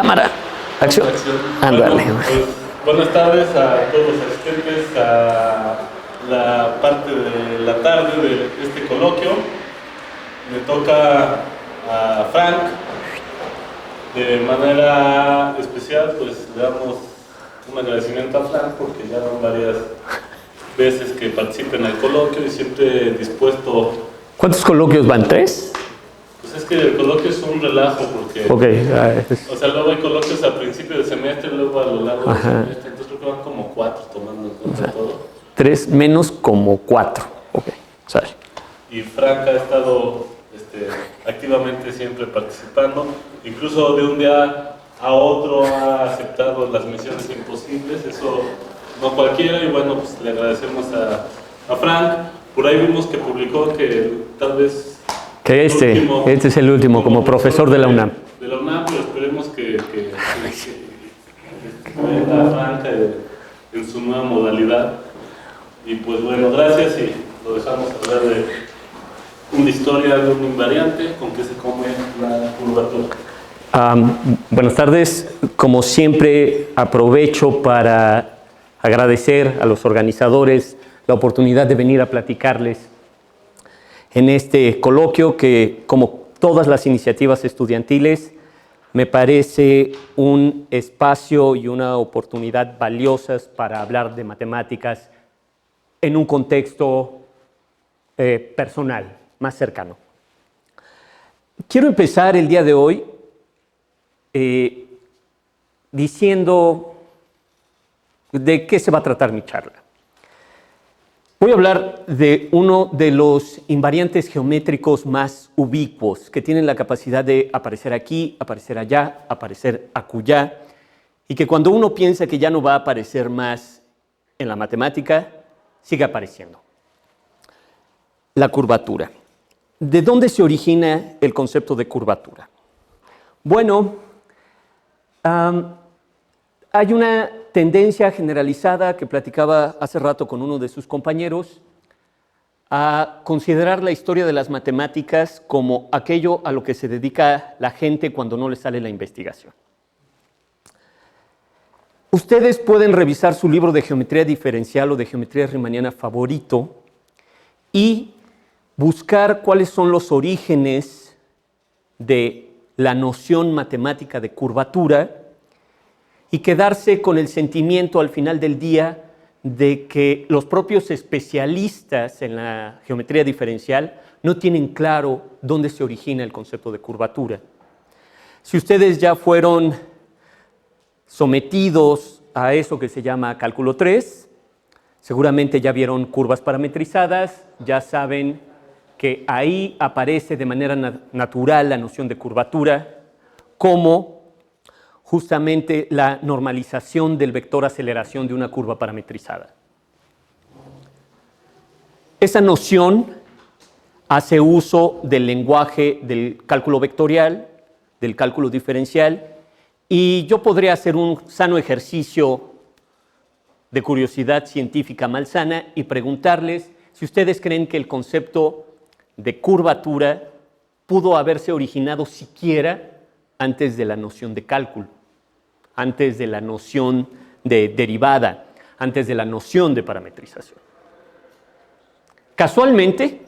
Cámara, acción. Ándale. Bueno, pues, buenas tardes a todos los asistentes a la parte de la tarde de este coloquio. Me toca a Frank. De manera especial, pues le damos un agradecimiento a Frank porque ya van varias veces que participa en el coloquio y siempre dispuesto. ¿Cuántos coloquios van? ¿3? Pues es que el coloquio es un relajo porque, o sea, luego hay coloquios a principio de semestre, luego a lo largo del semestre, entonces creo que van como 4 tomando en cuenta todo. 3 menos como 4. Ok, sorry. Y Frank ha estado activamente siempre participando, incluso de un día a otro ha aceptado las misiones imposibles, eso no cualquiera, y bueno, pues le agradecemos a Frank. Por ahí vimos que publicó que tal vez que este es el último como profesor de la UNAM. De la UNAM, pero esperemos que venga Frank en su nueva modalidad. Y pues bueno, gracias y lo dejamos hablar de una historia de un invariante con que se come la curvatura. Buenas tardes. Como siempre, aprovecho para agradecer a los organizadores la oportunidad de venir a platicarles en este coloquio que, como todas las iniciativas estudiantiles, me parece un espacio y una oportunidad valiosas para hablar de matemáticas en un contexto personal, más cercano. Quiero empezar el día de hoy diciendo de qué se va a tratar mi charla. Voy a hablar de uno de los invariantes geométricos más ubicuos que tienen la capacidad de aparecer aquí, aparecer allá, aparecer acullá, y que cuando uno piensa que ya no va a aparecer más en la matemática, sigue apareciendo. La curvatura. ¿De dónde se origina el concepto de curvatura? Bueno, hay una tendencia generalizada que platicaba hace rato con uno de sus compañeros a considerar la historia de las matemáticas como aquello a lo que se dedica la gente cuando no le sale la investigación. Ustedes pueden revisar su libro de geometría diferencial o de geometría riemanniana favorito y buscar cuáles son los orígenes de la noción matemática de curvatura y quedarse con el sentimiento al final del día de que los propios especialistas en la geometría diferencial no tienen claro dónde se origina el concepto de curvatura. Si ustedes ya fueron sometidos a eso que se llama cálculo 3, seguramente ya vieron curvas parametrizadas, ya saben que ahí aparece de manera natural la noción de curvatura como justamente la normalización del vector aceleración de una curva parametrizada. Esa noción hace uso del lenguaje del cálculo vectorial, del cálculo diferencial, y yo podría hacer un sano ejercicio de curiosidad científica malsana y preguntarles si ustedes creen que el concepto de curvatura pudo haberse originado siquiera antes de la noción de cálculo, antes de la noción de derivada, antes de la noción de parametrización. Casualmente,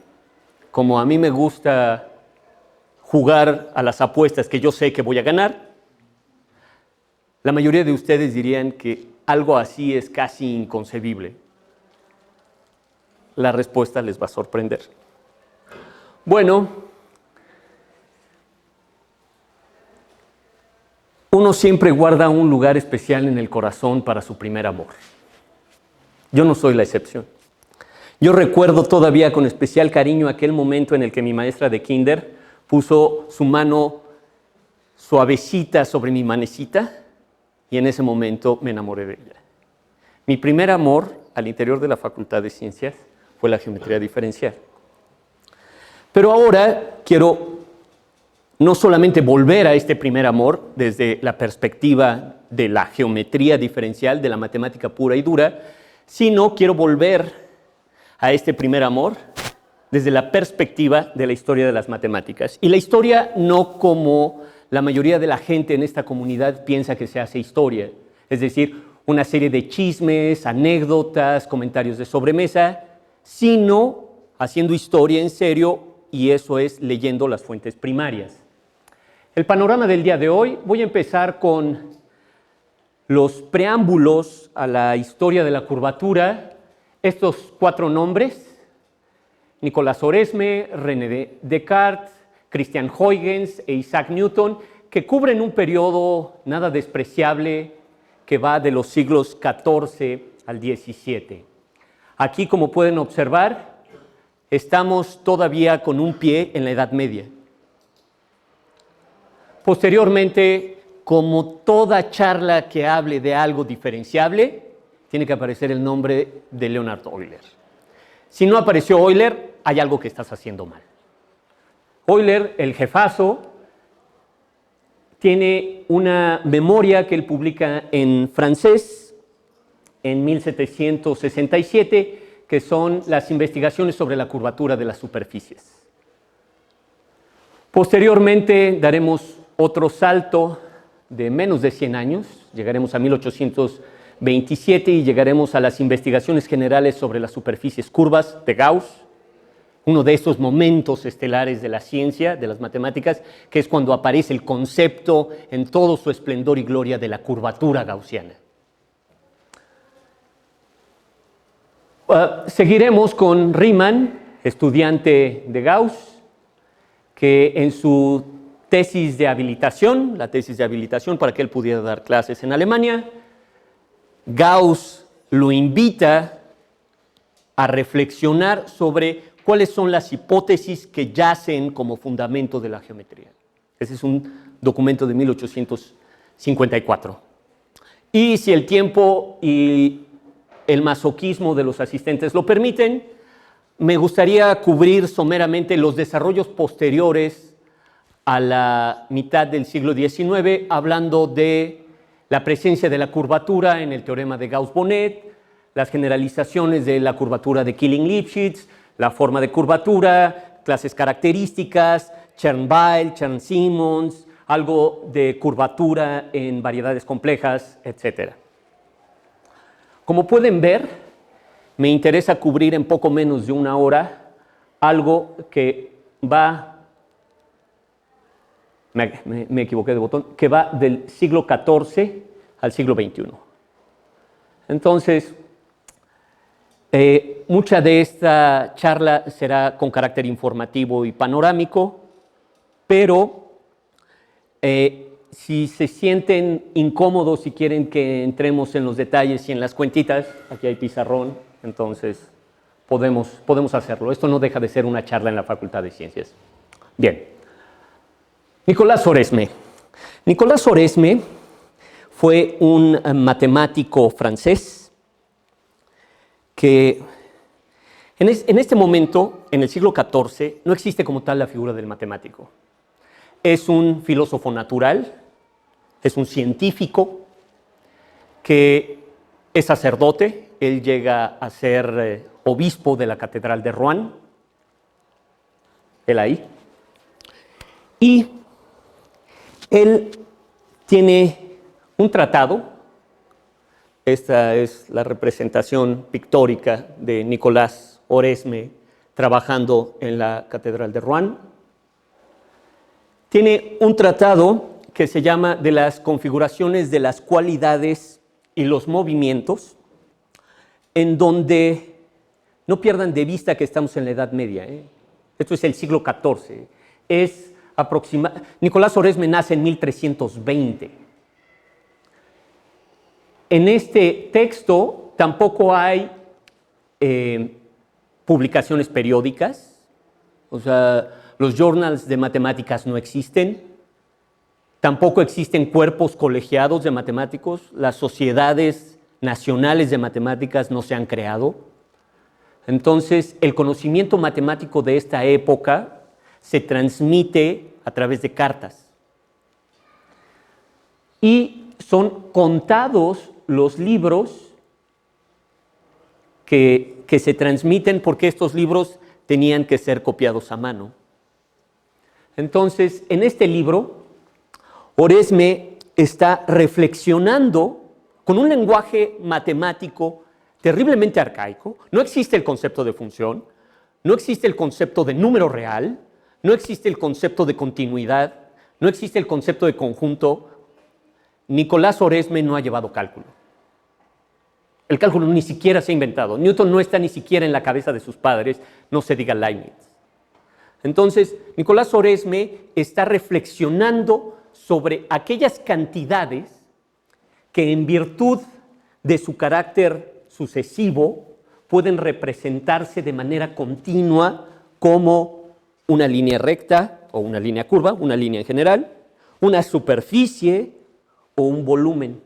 como a mí me gusta jugar a las apuestas que yo sé que voy a ganar, la mayoría de ustedes dirían que algo así es casi inconcebible. La respuesta les va a sorprender. Bueno, uno siempre guarda un lugar especial en el corazón para su primer amor. Yo no soy la excepción. Yo recuerdo todavía con especial cariño aquel momento en el que mi maestra de kinder puso su mano suavecita sobre mi manecita y en ese momento me enamoré de ella. Mi primer amor al interior de la Facultad de Ciencias fue la geometría diferencial. Pero ahora quiero no solamente volver a este primer amor desde la perspectiva de la geometría diferencial, de la matemática pura y dura, sino quiero volver a este primer amor desde la perspectiva de la historia de las matemáticas. Y la historia no como la mayoría de la gente en esta comunidad piensa que se hace historia, es decir, una serie de chismes, anécdotas, comentarios de sobremesa, sino haciendo historia en serio, y eso es leyendo las fuentes primarias. El panorama del día de hoy, voy a empezar con los preámbulos a la historia de la curvatura. Estos 4 nombres: Nicolás Oresme, René Descartes, Christian Huygens e Isaac Newton, que cubren un periodo nada despreciable que va de los siglos XIV al XVII. Aquí, como pueden observar, estamos todavía con un pie en la Edad Media. Posteriormente, como toda charla que hable de algo diferenciable, tiene que aparecer el nombre de Leonhard Euler. Si no apareció Euler, hay algo que estás haciendo mal. Euler, el jefazo, tiene una memoria que él publica en francés en 1767, que son las investigaciones sobre la curvatura de las superficies. Posteriormente daremos otro salto de menos de 100 años, llegaremos a 1827 y llegaremos a las investigaciones generales sobre las superficies curvas de Gauss, uno de estos momentos estelares de la ciencia, de las matemáticas, que es cuando aparece el concepto en todo su esplendor y gloria de la curvatura gaussiana. Seguiremos con Riemann, estudiante de Gauss, que en su tesis de habilitación, la tesis de habilitación para que él pudiera dar clases en Alemania, Gauss lo invita a reflexionar sobre cuáles son las hipótesis que yacen como fundamento de la geometría. Ese es un documento de 1854. Y si el tiempo y el masoquismo de los asistentes lo permiten, me gustaría cubrir someramente los desarrollos posteriores a la mitad del siglo XIX, hablando de la presencia de la curvatura en el teorema de Gauss-Bonnet, las generalizaciones de la curvatura de Killing-Lipschitz, la forma de curvatura, clases características, Chern-Weil, Chern-Simons, algo de curvatura en variedades complejas, etc. Como pueden ver, me interesa cubrir en poco menos de una hora algo que va, me equivoqué de botón, que va del siglo XIV al siglo XXI. Entonces, mucha de esta charla será con carácter informativo y panorámico, pero si se sienten incómodos y quieren que entremos en los detalles y en las cuentitas, aquí hay pizarrón, entonces podemos hacerlo. Esto no deja de ser una charla en la Facultad de Ciencias. Bien. Nicolás Oresme. Nicolás Oresme fue un matemático francés que en este momento, en el siglo XIV, no existe como tal la figura del matemático. Es un filósofo natural, es un científico que es sacerdote. Él llega a ser obispo de la Catedral de Rouen, él ahí, y él tiene un tratado. Esta es la representación pictórica de Nicolás Oresme trabajando en la Catedral de Rouen. Tiene un tratado que se llama De las configuraciones de las cualidades y los movimientos, en donde no pierdan de vista que estamos en la Edad Media. Esto es el siglo XIV. Nicolás Oresme nace en 1320. En este texto tampoco hay publicaciones periódicas, o sea, los journals de matemáticas no existen, tampoco existen cuerpos colegiados de matemáticos, las sociedades nacionales de matemáticas no se han creado. Entonces, el conocimiento matemático de esta época se transmite a través de cartas. Y son contados los libros que se transmiten, porque estos libros tenían que ser copiados a mano. Entonces, en este libro Oresme está reflexionando con un lenguaje matemático terriblemente arcaico. No existe el concepto de función, no existe el concepto de número real, no existe el concepto de continuidad, no existe el concepto de conjunto. Nicolás Oresme no ha llevado cálculo. El cálculo ni siquiera se ha inventado. Newton no está ni siquiera en la cabeza de sus padres, no se diga Leibniz. Entonces, Nicolás Oresme está reflexionando sobre aquellas cantidades que en virtud de su carácter sucesivo pueden representarse de manera continua como una línea recta o una línea curva, una línea en general, una superficie o un volumen.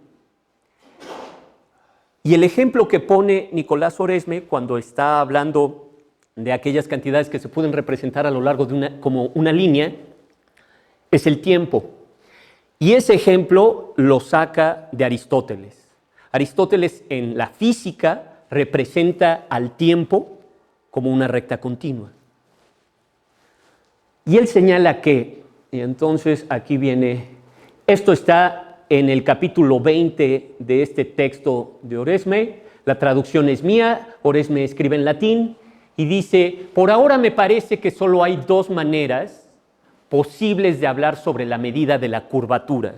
Y el ejemplo que pone Nicolás Oresme cuando está hablando de aquellas cantidades que se pueden representar a lo largo de como una línea es el tiempo. Y ese ejemplo lo saca de Aristóteles. Aristóteles en la física representa al tiempo como una recta continua. Y él señala que, y entonces aquí viene, esto está en el capítulo 20 de este texto de Oresme, la traducción es mía, Oresme escribe en latín y dice, por ahora me parece que solo hay dos maneras posibles de hablar sobre la medida de la curvatura.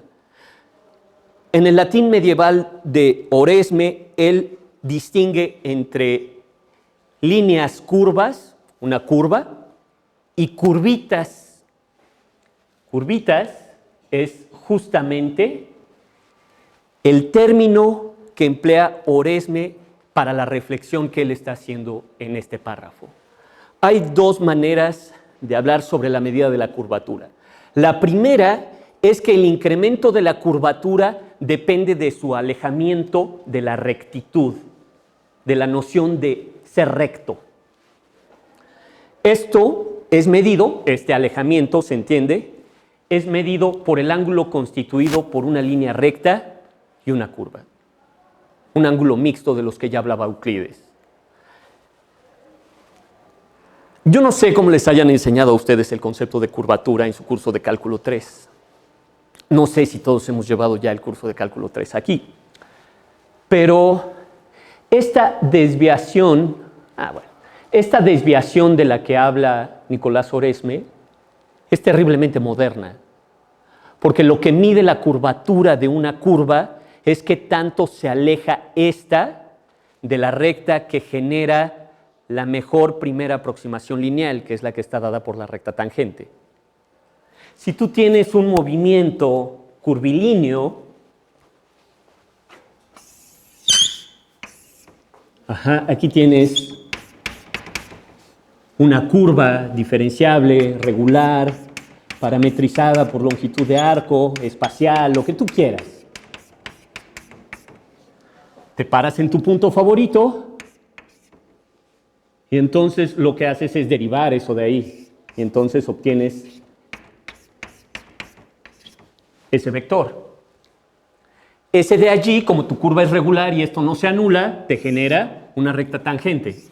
En el latín medieval de Oresme, él distingue entre líneas curvas, una curva, y curvitas. Curvitas es justamente el término que emplea Oresme para la reflexión que él está haciendo en este párrafo. Hay dos maneras de hablar sobre la medida de la curvatura. La primera es que el incremento de la curvatura depende de su alejamiento de la rectitud, de la noción de ser recto. Esto es medido, este alejamiento, ¿se entiende? Es medido por el ángulo constituido por una línea recta y una curva. Un ángulo mixto de los que ya hablaba Euclides. Yo no sé cómo les hayan enseñado a ustedes el concepto de curvatura en su curso de cálculo 3. No sé si todos hemos llevado ya el curso de cálculo 3 aquí. Pero esta desviación de la que habla Nicolás Oresme es terriblemente moderna. Porque lo que mide la curvatura de una curva es qué tanto se aleja esta de la recta que genera la mejor primera aproximación lineal, que es la que está dada por la recta tangente. Si tú tienes un movimiento curvilíneo, aquí tienes una curva diferenciable, regular, parametrizada por longitud de arco, espacial, lo que tú quieras. Te paras en tu punto favorito y entonces lo que haces es derivar eso de ahí. Y entonces obtienes ese vector. Ese de allí, como tu curva es regular y esto no se anula, te genera una recta tangente.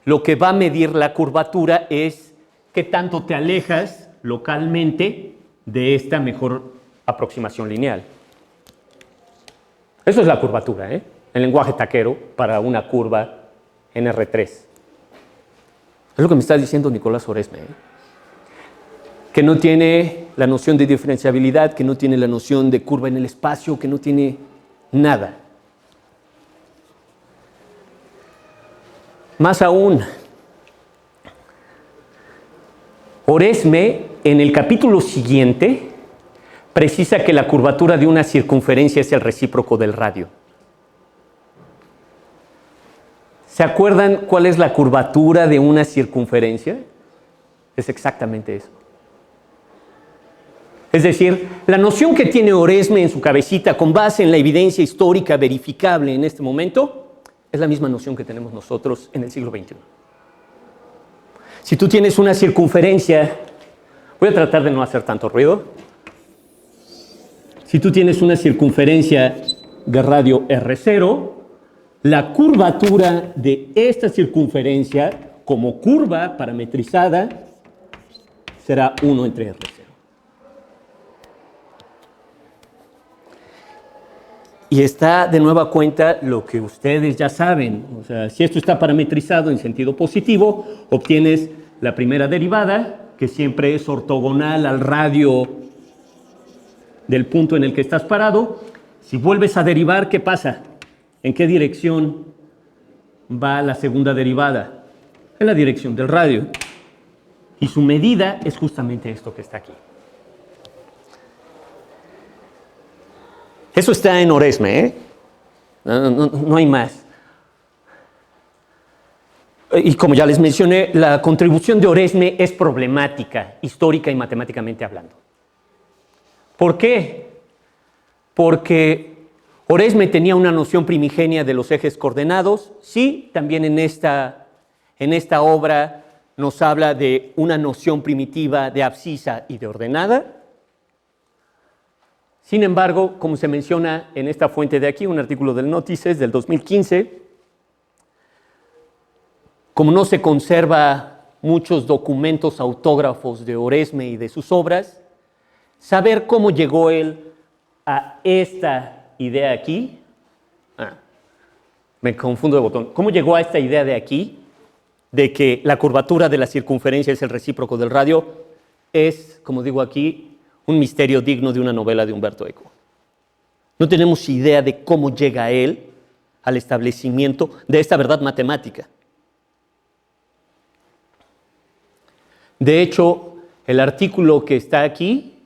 Lo que va a medir la curvatura es qué tanto te alejas localmente de esta mejor aproximación lineal. Eso es la curvatura, el lenguaje taquero para una curva en R3. Es lo que me está diciendo Nicolás Oresme, que no tiene la noción de diferenciabilidad, que no tiene la noción de curva en el espacio, que no tiene nada. Más aún, Oresme, en el capítulo siguiente, precisa que la curvatura de una circunferencia es el recíproco del radio. ¿Se acuerdan cuál es la curvatura de una circunferencia? Es exactamente eso. Es decir, la noción que tiene Oresme en su cabecita con base en la evidencia histórica verificable en este momento es la misma noción que tenemos nosotros en el siglo XXI. Si tú tienes una circunferencia, voy a tratar de no hacer tanto ruido. Si tú tienes una circunferencia de radio R0, la curvatura de esta circunferencia como curva parametrizada será 1 entre R0. Y está de nueva cuenta lo que ustedes ya saben. O sea, si esto está parametrizado en sentido positivo, obtienes la primera derivada, que siempre es ortogonal al radio del punto en el que estás parado. Si vuelves a derivar, ¿qué pasa? ¿En qué dirección va la segunda derivada? En la dirección del radio. Y su medida es justamente esto que está aquí. Eso está en Oresme, ¿eh? No hay más. Y como ya les mencioné, la contribución de Oresme es problemática, histórica y matemáticamente hablando. ¿Por qué? Porque Oresme tenía una noción primigenia de los ejes coordenados. Sí, también en esta obra nos habla de una noción primitiva de abscisa y de ordenada. Sin embargo, como se menciona en esta fuente de aquí, un artículo del Notices del 2015, como no se conserva muchos documentos autógrafos de Oresme y de sus obras, saber cómo llegó él a esta idea aquí, me confundo de botón, cómo llegó a esta idea de aquí, de que la curvatura de la circunferencia es el recíproco del radio, es, como digo aquí, un misterio digno de una novela de Umberto Eco. No tenemos idea de cómo llega él al establecimiento de esta verdad matemática. De hecho, el artículo que está aquí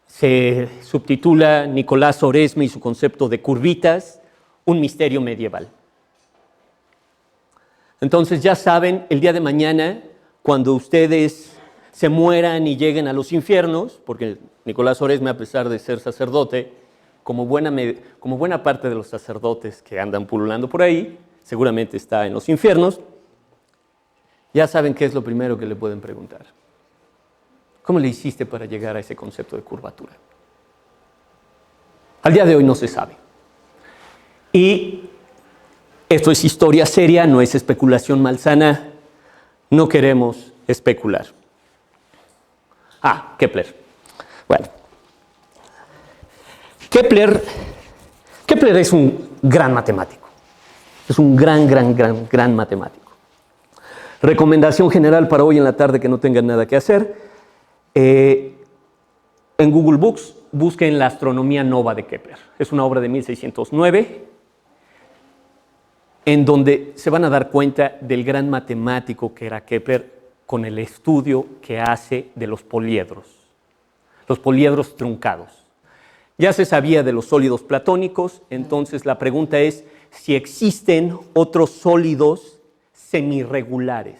se subtitula Nicolás Oresme y su concepto de curvitas, un misterio medieval. Entonces ya saben, el día de mañana, cuando ustedes se mueran y lleguen a los infiernos, porque Nicolás Oresme, a pesar de ser sacerdote, como buena parte de los sacerdotes que andan pululando por ahí, seguramente está en los infiernos, ya saben qué es lo primero que le pueden preguntar. ¿Cómo le hiciste para llegar a ese concepto de curvatura? Al día de hoy no se sabe. Y esto es historia seria, no es especulación malsana, no queremos especular. Kepler. Bueno, Kepler es un gran matemático. Es un gran matemático. Recomendación general para hoy en la tarde que no tengan nada que hacer. En Google Books busquen La astronomía nova de Kepler. Es una obra de 1609 en donde se van a dar cuenta del gran matemático que era Kepler con el estudio que hace de los poliedros truncados. Ya se sabía de los sólidos platónicos, entonces la pregunta es si existen otros sólidos semirregulares,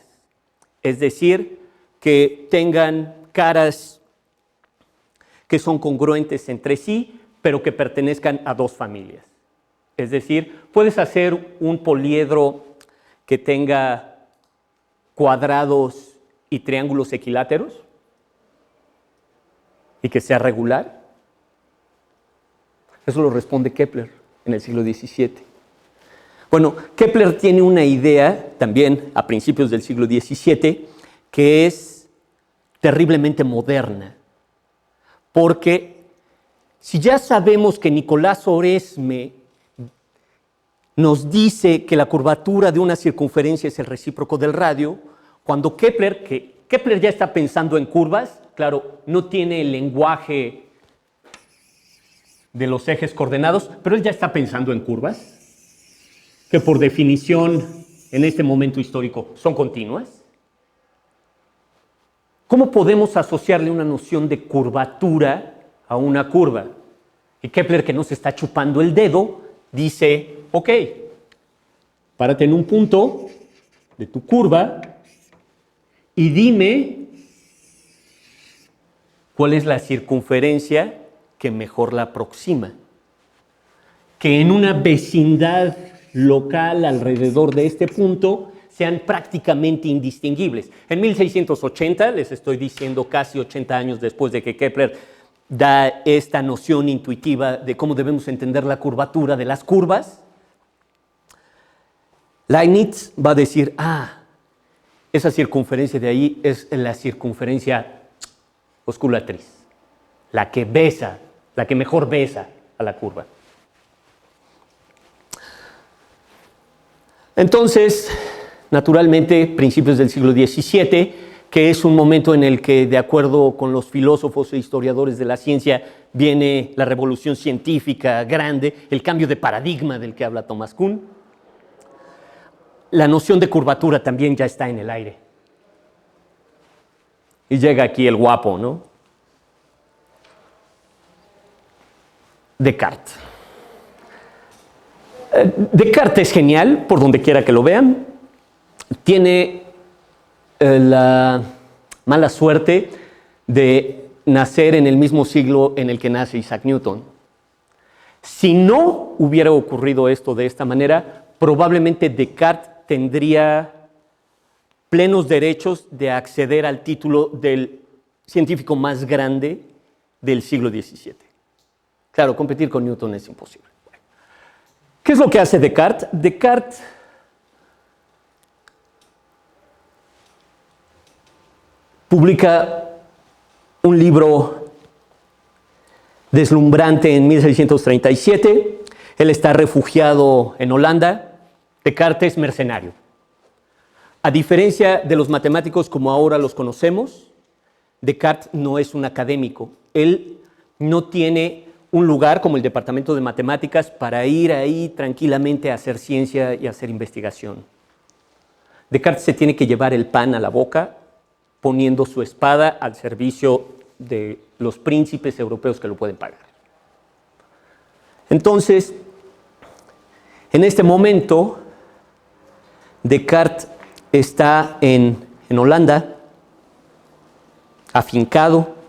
es decir, que tengan caras que son congruentes entre sí, pero que pertenezcan a dos familias. Es decir, puedes hacer un poliedro que tenga cuadrados y triángulos equiláteros y que sea regular. Eso lo responde Kepler en el siglo XVII. Bueno, Kepler tiene una idea también a principios del siglo XVII que es terriblemente moderna, porque si ya sabemos que Nicolás Oresme nos dice que la curvatura de una circunferencia es el recíproco del radio, cuando Kepler ya está pensando en curvas, claro, no tiene el lenguaje de los ejes coordenados, pero él ya está pensando en curvas, que por definición en este momento histórico son continuas. ¿Cómo podemos asociarle una noción de curvatura a una curva? Y Kepler, que no se está chupando el dedo, dice, ok, párate en un punto de tu curva y dime cuál es la circunferencia que mejor la aproxima. Que en una vecindad local alrededor de este punto sean prácticamente indistinguibles. En 1680, les estoy diciendo casi 80 años después de que Kepler da esta noción intuitiva de cómo debemos entender la curvatura de las curvas, Leibniz va a decir, esa circunferencia de ahí es la circunferencia osculatriz, la que mejor besa a la curva. Entonces, naturalmente, principios del siglo XVII, que es un momento en el que, de acuerdo con los filósofos e historiadores de la ciencia, viene la revolución científica grande, el cambio de paradigma del que habla Thomas Kuhn. La noción de curvatura también ya está en el aire. Y llega aquí el guapo, ¿no? Descartes. Descartes es genial, por donde quiera que lo vean. Tiene la mala suerte de nacer en el mismo siglo en el que nace Isaac Newton. Si no hubiera ocurrido esto de esta manera, probablemente Descartes tendría plenos derechos de acceder al título del científico más grande del siglo XVII. Claro, competir con Newton es imposible. ¿Qué es lo que hace Descartes? Descartes publica un libro deslumbrante en 1637. Él está refugiado en Holanda. Descartes es mercenario. A diferencia de los matemáticos como ahora los conocemos, Descartes no es un académico. Él no tiene un lugar como el Departamento de Matemáticas para ir ahí tranquilamente a hacer ciencia y a hacer investigación. Descartes se tiene que llevar el pan a la boca poniendo su espada al servicio de los príncipes europeos que lo pueden pagar. Entonces, en este momento, Descartes está en Holanda, afincado.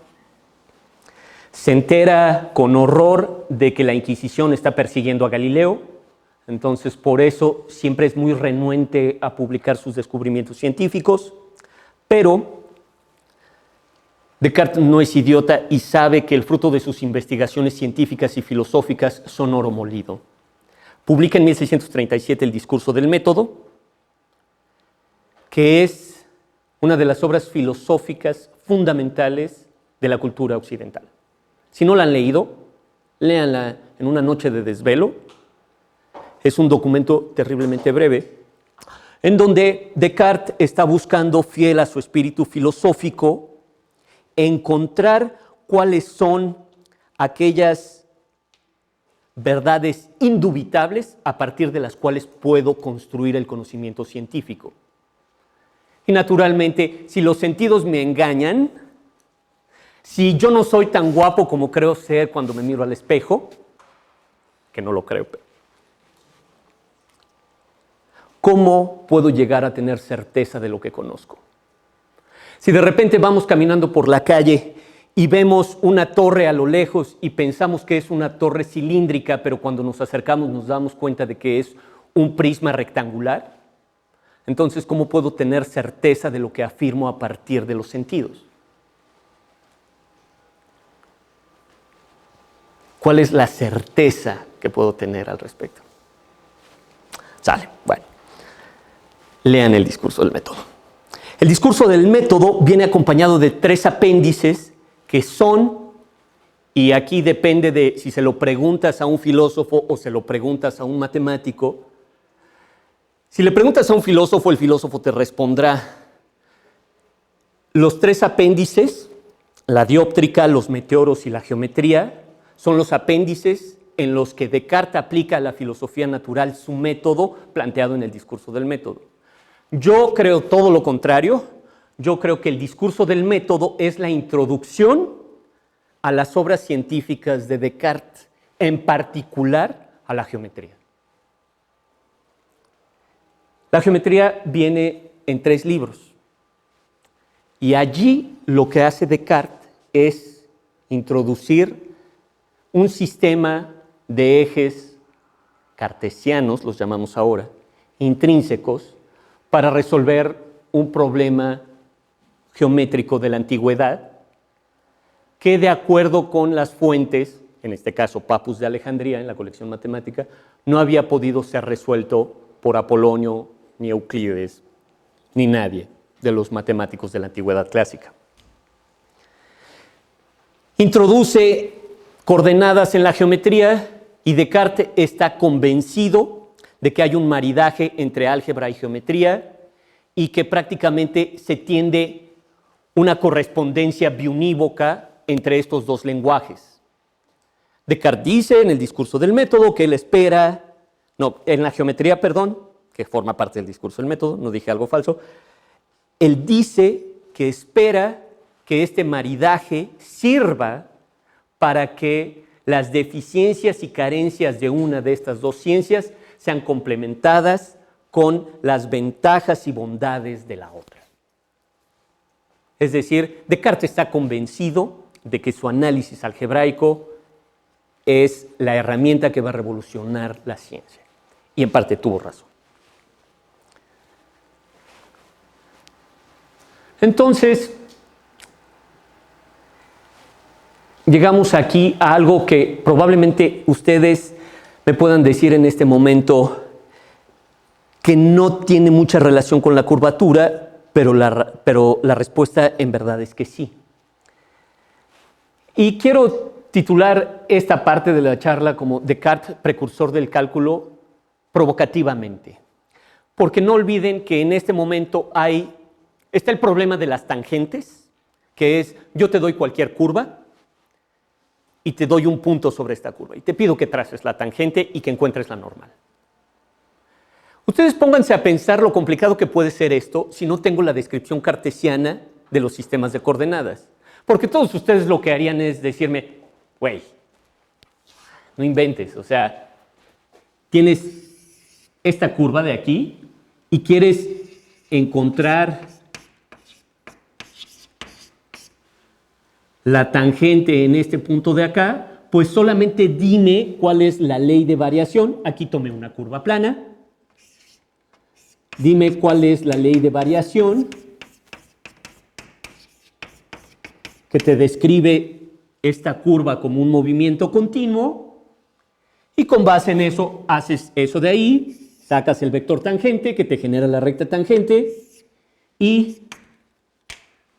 Se entera con horror de que la Inquisición está persiguiendo a Galileo. Entonces, por eso siempre es muy renuente a publicar sus descubrimientos científicos. Pero Descartes no es idiota y sabe que el fruto de sus investigaciones científicas y filosóficas son oro molido. Publica en 1637 el Discurso del Método, que es una de las obras filosóficas fundamentales de la cultura occidental. Si no la han leído, léanla en una noche de desvelo. Es un documento terriblemente breve, en donde Descartes está buscando, fiel a su espíritu filosófico, encontrar cuáles son aquellas verdades indubitables a partir de las cuales puedo construir el conocimiento científico. Y naturalmente, si los sentidos me engañan, si yo no soy tan guapo como creo ser cuando me miro al espejo, que no lo creo, pero ¿cómo puedo llegar a tener certeza de lo que conozco? Si de repente vamos caminando por la calle y vemos una torre a lo lejos y pensamos que es una torre cilíndrica, pero cuando nos acercamos nos damos cuenta de que es un prisma rectangular, entonces, ¿cómo puedo tener certeza de lo que afirmo a partir de los sentidos? ¿Cuál es la certeza que puedo tener al respecto? Sale, bueno. Lean el Discurso del Método. El Discurso del Método viene acompañado de 3 apéndices que son, y aquí depende de si se lo preguntas a un filósofo o se lo preguntas a un matemático. Si le preguntas a un filósofo, el filósofo te responderá. Los 3 apéndices, la dióptrica, los meteoros y la geometría, son los apéndices en los que Descartes aplica a la filosofía natural su método planteado en el Discurso del Método. Yo creo todo lo contrario. Yo creo que el Discurso del Método es la introducción a las obras científicas de Descartes, en particular a la geometría. La geometría viene en 3 libros y allí lo que hace Descartes es introducir un sistema de ejes cartesianos, los llamamos ahora, intrínsecos, para resolver un problema geométrico de la antigüedad que, de acuerdo con las fuentes, en este caso Papus de Alejandría en la colección matemática, no había podido ser resuelto por Apolonio, ni Euclides, ni nadie de los matemáticos de la antigüedad clásica. Introduce coordenadas en la geometría y Descartes está convencido de que hay un maridaje entre álgebra y geometría y que prácticamente se tiende una correspondencia biunívoca entre estos dos lenguajes. Descartes dice en el discurso del método que él espera, en la geometría, perdón, que forma parte del discurso del método, no dije algo falso, él dice que espera que este maridaje sirva para que las deficiencias y carencias de una de estas dos ciencias sean complementadas con las ventajas y bondades de la otra. Es decir, Descartes está convencido de que su análisis algebraico es la herramienta que va a revolucionar la ciencia. Y en parte tuvo razón. Entonces, llegamos aquí a algo que probablemente ustedes me puedan decir en este momento que no tiene mucha relación con la curvatura, pero la respuesta en verdad es que sí. Y quiero titular esta parte de la charla como Descartes, precursor del cálculo, provocativamente. Porque no olviden que en este momento está el problema de las tangentes, que es yo te doy cualquier curva y te doy un punto sobre esta curva. Y te pido que traces la tangente y que encuentres la normal. Ustedes pónganse a pensar lo complicado que puede ser esto si no tengo la descripción cartesiana de los sistemas de coordenadas. Porque todos ustedes lo que harían es decirme, güey, no inventes, o sea, tienes esta curva de aquí y quieres encontrar la tangente en este punto de acá, pues solamente dime cuál es la ley de variación. Aquí tomé una curva plana. Dime cuál es la ley de variación que te describe esta curva como un movimiento continuo y con base en eso haces eso de ahí, sacas el vector tangente que te genera la recta tangente y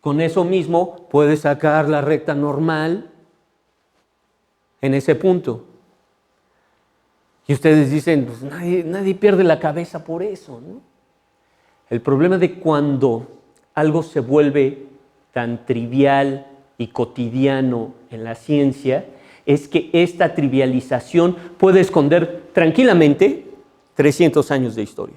con eso mismo puedes sacar la recta normal en ese punto. Y ustedes dicen, pues nadie pierde la cabeza por eso, ¿no? El problema de cuando algo se vuelve tan trivial y cotidiano en la ciencia es que esta trivialización puede esconder tranquilamente 300 años de historia.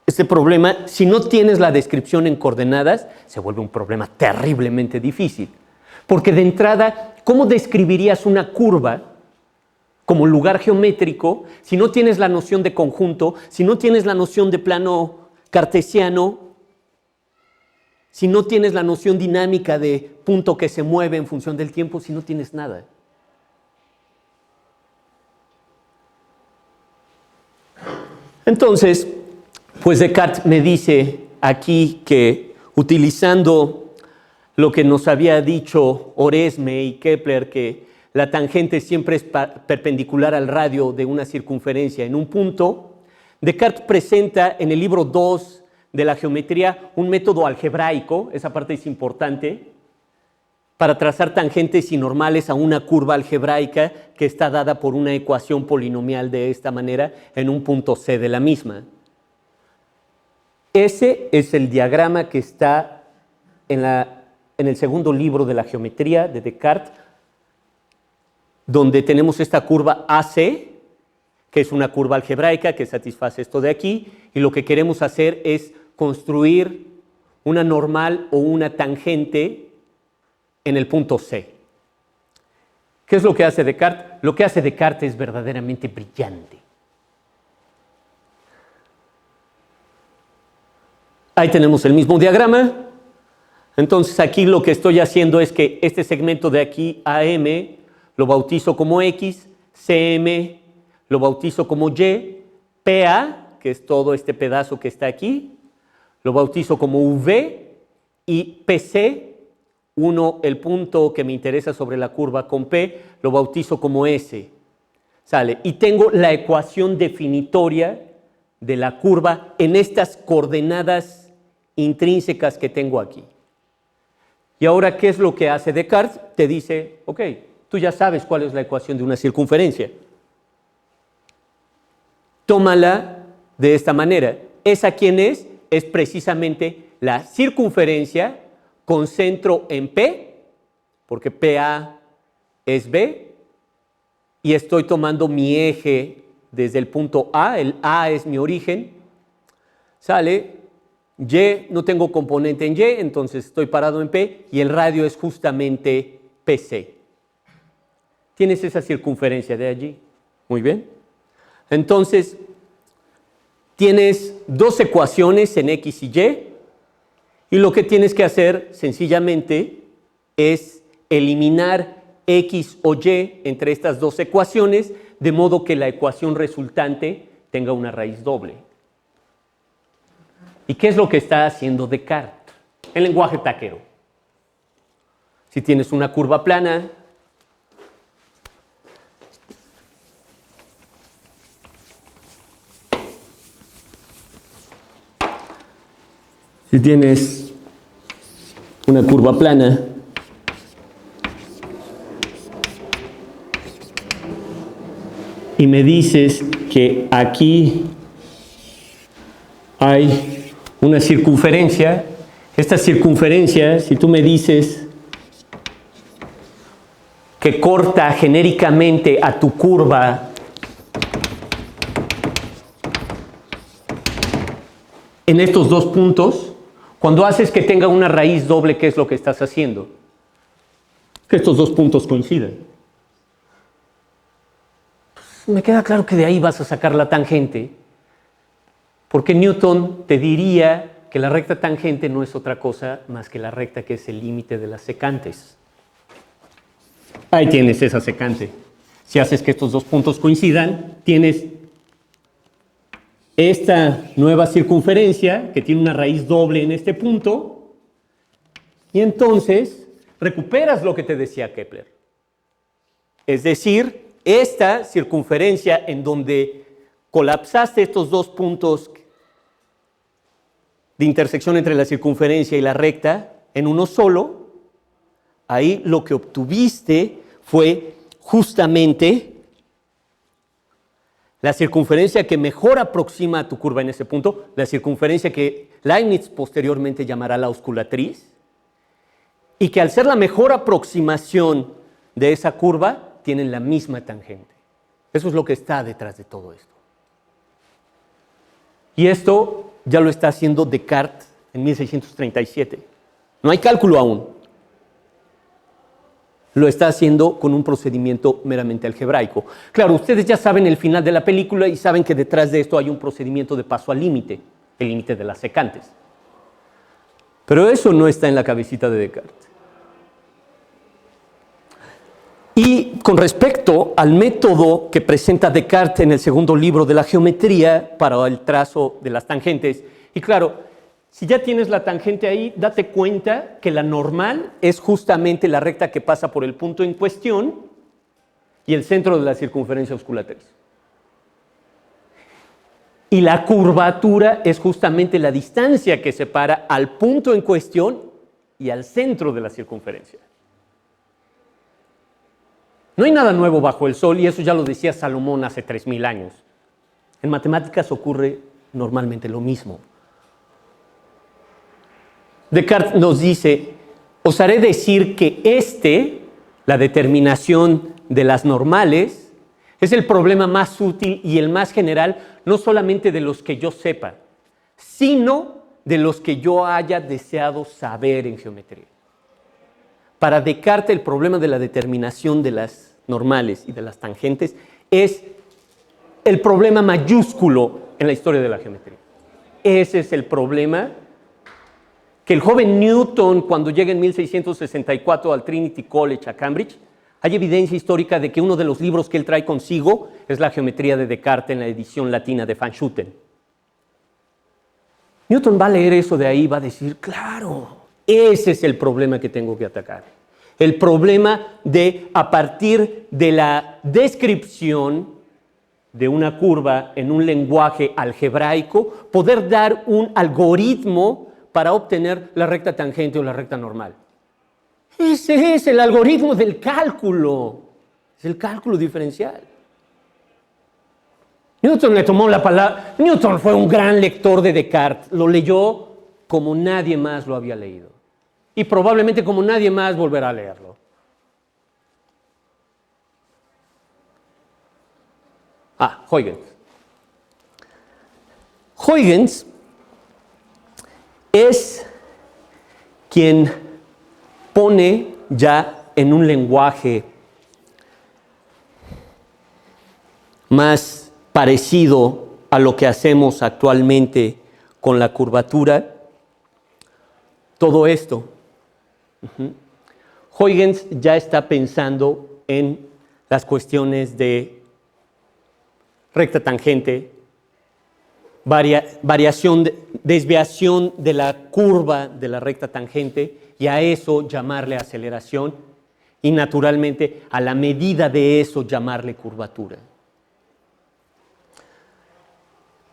Este problema, si no tienes la descripción en coordenadas, se vuelve un problema terriblemente difícil. Porque de entrada, ¿cómo describirías una curva como lugar geométrico si no tienes la noción de conjunto, si no tienes la noción de plano cartesiano, si no tienes la noción dinámica de punto que se mueve en función del tiempo, si no tienes nada? Entonces, pues Descartes me dice aquí que utilizando lo que nos había dicho Oresme y Kepler, que la tangente siempre es perpendicular al radio de una circunferencia en un punto, Descartes presenta en el libro 2 de la geometría un método algebraico, esa parte es importante, para trazar tangentes y normales a una curva algebraica que está dada por una ecuación polinomial de esta manera en un punto C de la misma. Ese es el diagrama que está en el segundo libro de la geometría de Descartes, donde tenemos esta curva AC, que es una curva algebraica que satisface esto de aquí, y lo que queremos hacer es construir una normal o una tangente en el punto C. ¿Qué es lo que hace Descartes? Lo que hace Descartes es verdaderamente brillante. Ahí tenemos el mismo diagrama. Entonces aquí lo que estoy haciendo es que este segmento de aquí, AM, lo bautizo como X, CM lo bautizo como Y, PA, que es todo este pedazo que está aquí, lo bautizo como V, y PC, el punto que me interesa sobre la curva con P, lo bautizo como S. ¿Sale? Y tengo la ecuación definitoria de la curva en estas coordenadas intrínsecas que tengo aquí. Y ahora, ¿qué es lo que hace Descartes? Te dice, ok, tú ya sabes cuál es la ecuación de una circunferencia. tómala de esta manera. ¿Esa quién es? Es precisamente la circunferencia con centro en P, porque PA es B, y estoy tomando mi eje desde el punto A, el A es mi origen, sale, Y no tengo componente en Y, entonces estoy parado en P, y el radio es justamente PC. Tienes esa circunferencia de allí. Muy bien. Entonces, tienes dos ecuaciones en X y Y, y lo que tienes que hacer sencillamente es eliminar X o Y entre estas dos ecuaciones, de modo que la ecuación resultante tenga una raíz doble. ¿Y qué es lo que está haciendo Descartes? En lenguaje taquero. Si tienes una curva plana, si tienes una curva plana, y me dices que aquí hay una circunferencia, esta circunferencia, si tú me dices que corta genéricamente a tu curva en estos dos puntos, cuando haces que tenga una raíz doble, ¿qué es lo que estás haciendo? Que estos dos puntos coincidan. Me queda claro que de ahí vas a sacar la tangente, porque Newton te diría que la recta tangente no es otra cosa más que la recta que es el límite de las secantes. Ahí tienes esa secante. Si haces que estos dos puntos coincidan, tienes esta nueva circunferencia que tiene una raíz doble en este punto, y entonces recuperas lo que te decía Kepler. Es decir, esta circunferencia en donde colapsaste estos dos puntos de intersección entre la circunferencia y la recta en uno solo, ahí lo que obtuviste fue justamente la circunferencia que mejor aproxima a tu curva en ese punto, la circunferencia que Leibniz posteriormente llamará la osculatriz, y que al ser la mejor aproximación de esa curva, tienen la misma tangente. Eso es lo que está detrás de todo esto. Y esto ya lo está haciendo Descartes en 1637. No hay cálculo aún. Lo está haciendo con un procedimiento meramente algebraico. Claro, ustedes ya saben el final de la película y saben que detrás de esto hay un procedimiento de paso al límite, el límite de las secantes. Pero eso no está en la cabecita de Descartes. Y con respecto al método que presenta Descartes en el segundo libro de la geometría para el trazo de las tangentes, y claro, si ya tienes la tangente ahí, date cuenta que la normal es justamente la recta que pasa por el punto en cuestión y el centro de la circunferencia osculatriz. Y la curvatura es justamente la distancia que separa al punto en cuestión y al centro de la circunferencia. No hay nada nuevo bajo el sol, y eso ya lo decía Salomón hace 3000 años. En matemáticas ocurre normalmente lo mismo. Descartes nos dice, os haré decir que la determinación de las normales, es el problema más útil y el más general, no solamente de los que yo sepa, sino de los que yo haya deseado saber en geometría. Para Descartes, el problema de la determinación de las normales y de las tangentes es el problema mayúsculo en la historia de la geometría. Ese es el problema que el joven Newton, cuando llega en 1664 al Trinity College a Cambridge, hay evidencia histórica de que uno de los libros que él trae consigo es la geometría de Descartes en la edición latina de Van Schooten. Newton va a leer eso de ahí y va a decir, claro, ese es el problema que tengo que atacar. El problema de, a partir de la descripción de una curva en un lenguaje algebraico, poder dar un algoritmo para obtener la recta tangente o la recta normal. Ese es el algoritmo del cálculo. Es el cálculo diferencial. Newton le tomó la palabra. Newton fue un gran lector de Descartes. Lo leyó como nadie más lo había leído. Y probablemente como nadie más volverá a leerlo. Huygens. Huygens es quien pone ya en un lenguaje más parecido a lo que hacemos actualmente con la curvatura, todo esto. Huygens ya está pensando en las cuestiones de recta tangente, desviación de la curva de la recta tangente, y a eso llamarle aceleración, y naturalmente a la medida de eso llamarle curvatura.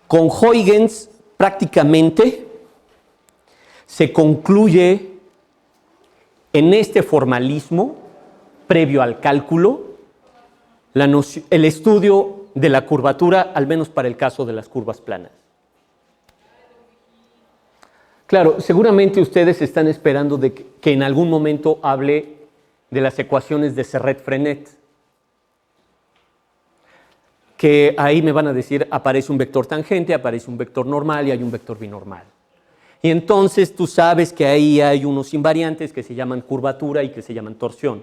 Con Huygens prácticamente se concluye en este formalismo previo al cálculo el estudio de la curvatura, al menos para el caso de las curvas planas. Claro, seguramente ustedes están esperando que en algún momento hable de las ecuaciones de Serret-Frenet, que ahí me van a decir, aparece un vector tangente, aparece un vector normal y hay un vector binormal. Y entonces tú sabes que ahí hay unos invariantes que se llaman curvatura y que se llaman torsión.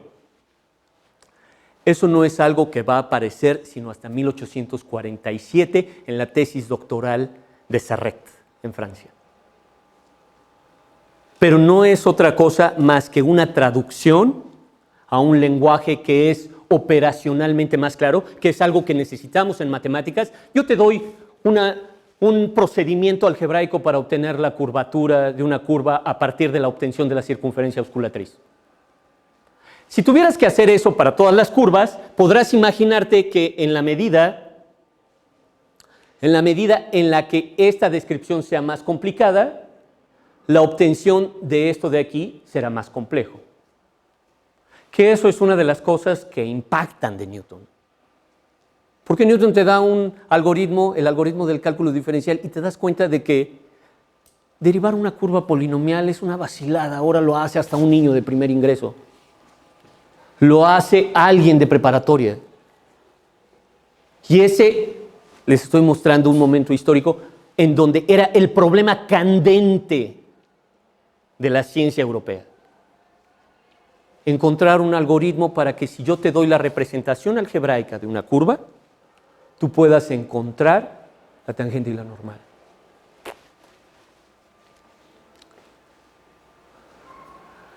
Eso no es algo que va a aparecer sino hasta 1847 en la tesis doctoral de Serret en Francia. Pero no es otra cosa más que una traducción a un lenguaje que es operacionalmente más claro, que es algo que necesitamos en matemáticas. Yo te doy un procedimiento algebraico para obtener la curvatura de una curva a partir de la obtención de la circunferencia osculatriz. Si tuvieras que hacer eso para todas las curvas, podrás imaginarte que en la medida en la que esta descripción sea más complicada, la obtención de esto de aquí será más complejo. Que eso es una de las cosas que impactan de Newton. Porque Newton te da un algoritmo, el algoritmo del cálculo diferencial, y te das cuenta de que derivar una curva polinomial es una vacilada. Ahora lo hace hasta un niño de primer ingreso. Lo hace alguien de preparatoria. Y ese, les estoy mostrando un momento histórico en donde era el problema candente de la ciencia europea. Encontrar un algoritmo para que si yo te doy la representación algebraica de una curva, tú puedas encontrar la tangente y la normal.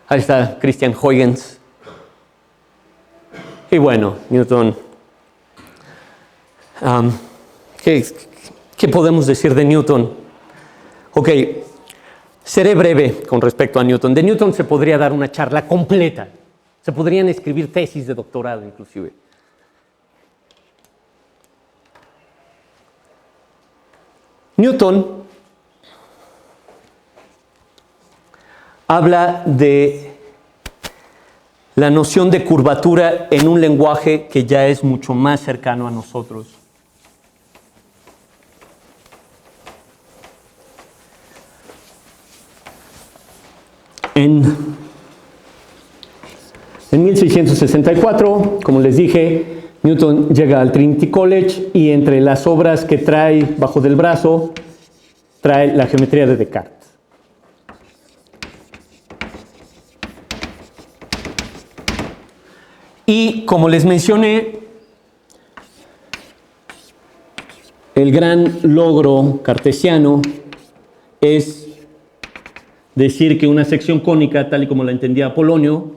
Ahí está Christian Huygens. Y bueno, Newton, ¿qué podemos decir de Newton? Ok, seré breve con respecto a Newton. De Newton se podría dar una charla completa. Se podrían escribir tesis de doctorado inclusive. Newton habla de la noción de curvatura en un lenguaje que ya es mucho más cercano a nosotros. En 1664, como les dije, Newton llega al Trinity College y entre las obras que trae bajo del brazo, trae la geometría de Descartes. Y como les mencioné, el gran logro cartesiano es decir que una sección cónica, tal y como la entendía Apolonio,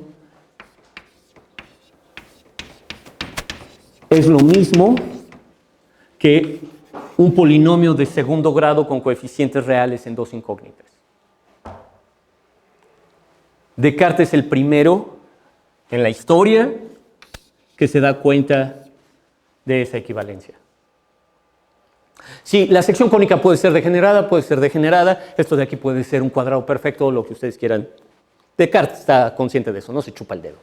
es lo mismo que un polinomio de segundo grado con coeficientes reales en dos incógnitas. Descartes es el primero en la historia que se da cuenta de esa equivalencia. Sí, la sección cónica puede ser degenerada, esto de aquí puede ser un cuadrado perfecto, lo que ustedes quieran. Descartes está consciente de eso, no se chupa el dedo.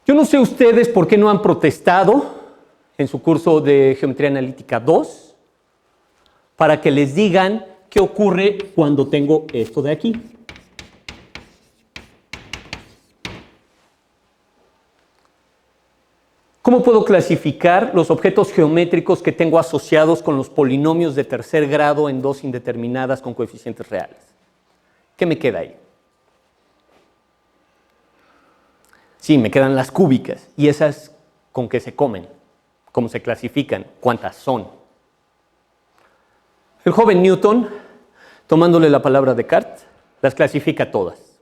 Yo no sé ustedes por qué no han protestado en su curso de Geometría Analítica 2 para que les digan qué ocurre cuando tengo esto de aquí. ¿Cómo puedo clasificar los objetos geométricos que tengo asociados con los polinomios de tercer grado en dos indeterminadas con coeficientes reales? ¿Qué me queda ahí? Sí, me quedan las cúbicas. ¿Y esas con qué se comen? ¿Cómo se clasifican? ¿Cuántas son? El joven Newton, tomándole la palabra a Descartes, las clasifica todas.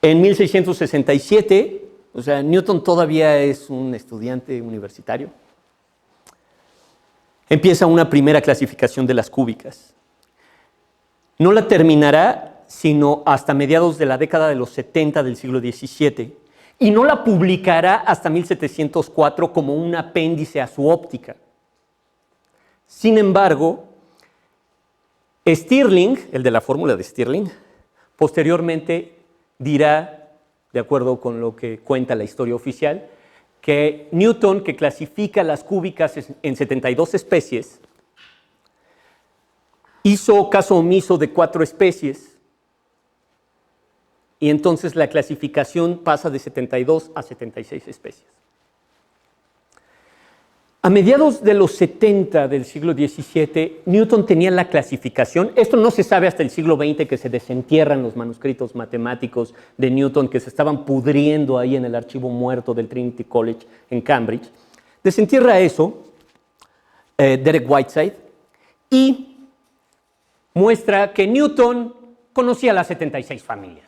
En 1667, o sea, Newton todavía es un estudiante universitario, empieza una primera clasificación de las cúbicas. No la terminará sino hasta mediados de la década de los 70 del siglo XVII, y no la publicará hasta 1704 como un apéndice a su óptica. Sin embargo, Stirling, el de la fórmula de Stirling, posteriormente dirá, de acuerdo con lo que cuenta la historia oficial, que Newton, que clasifica las cúbicas en 72 especies, hizo caso omiso de 4 especies, y entonces la clasificación pasa de 72 a 76 especies. A mediados de los 70 del siglo XVII, Newton tenía la clasificación. Esto no se sabe hasta el siglo XX, que se desentierran los manuscritos matemáticos de Newton que se estaban pudriendo ahí en el archivo muerto del Trinity College en Cambridge. Desentierra eso Derek Whiteside y muestra que Newton conocía las 76 familias.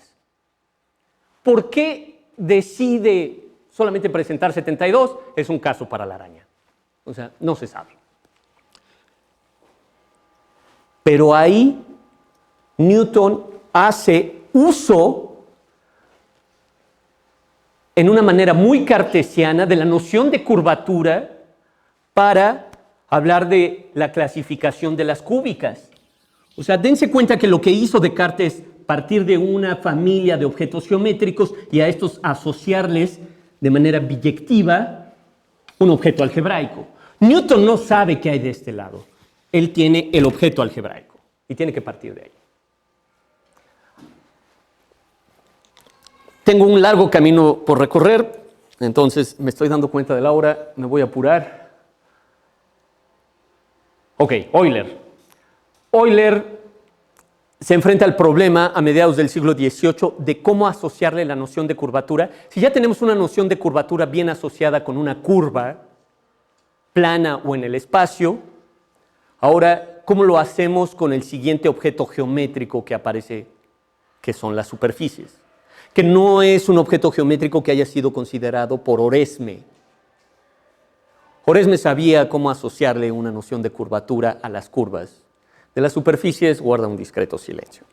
¿Por qué decide solamente presentar 72? Es un caso para la araña. O sea, no se sabe. Pero ahí Newton hace uso en una manera muy cartesiana de la noción de curvatura para hablar de la clasificación de las cúbicas. O sea, dense cuenta que lo que hizo Descartes es partir de una familia de objetos geométricos y a estos asociarles de manera biyectiva un objeto algebraico. Newton no sabe qué hay de este lado. Él tiene el objeto algebraico y tiene que partir de ahí. Tengo un largo camino por recorrer, entonces me estoy dando cuenta de la hora, me voy a apurar. Ok, Euler. Euler se enfrenta al problema a mediados del siglo XVIII de cómo asociarle la noción de curvatura. Si ya tenemos una noción de curvatura bien asociada con una curva, plana o en el espacio, ahora, ¿cómo lo hacemos con el siguiente objeto geométrico que aparece, que son las superficies? Que no es un objeto geométrico que haya sido considerado por Oresme. Oresme sabía cómo asociarle una noción de curvatura a las curvas. De las superficies guarda un discreto silencio.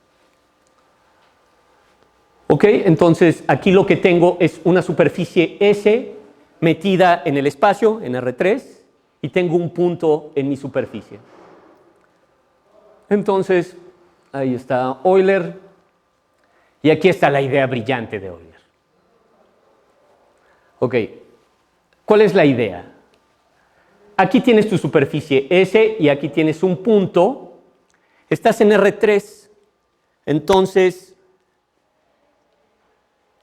Ok, entonces aquí lo que tengo es una superficie S metida en el espacio, en R3, y tengo un punto en mi superficie. Entonces, ahí está Euler, y aquí está la idea brillante de Euler. Ok, ¿cuál es la idea? Aquí tienes tu superficie S y aquí tienes un punto. Estás en R3, entonces,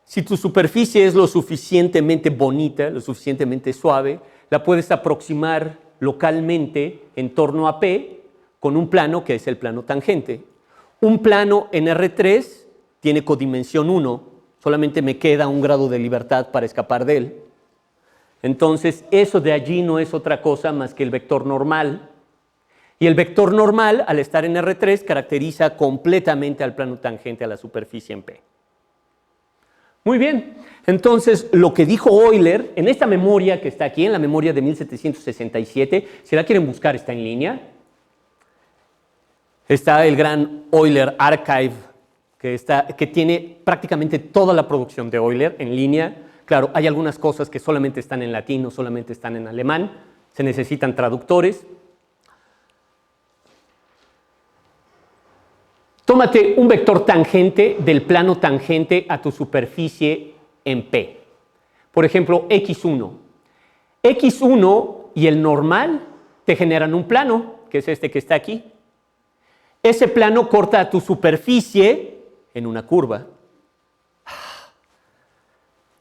si tu superficie es lo suficientemente bonita, lo suficientemente suave, la puedes aproximar localmente en torno a P con un plano que es el plano tangente. Un plano en R3 tiene codimensión 1, solamente me queda un grado de libertad para escapar de él. Entonces, eso de allí no es otra cosa más que el vector normal. Y el vector normal, al estar en R3, caracteriza completamente al plano tangente a la superficie en P. Muy bien, entonces lo que dijo Euler, en esta memoria que está aquí, en la memoria de 1767, si la quieren buscar está en línea, está el gran Euler Archive, que tiene prácticamente toda la producción de Euler en línea. Claro, hay algunas cosas que solamente están en latín, no solamente están en alemán, se necesitan traductores. Tómate un vector tangente del plano tangente a tu superficie en P. Por ejemplo, X1. X1 y el normal te generan un plano, que es este que está aquí. Ese plano corta a tu superficie en una curva.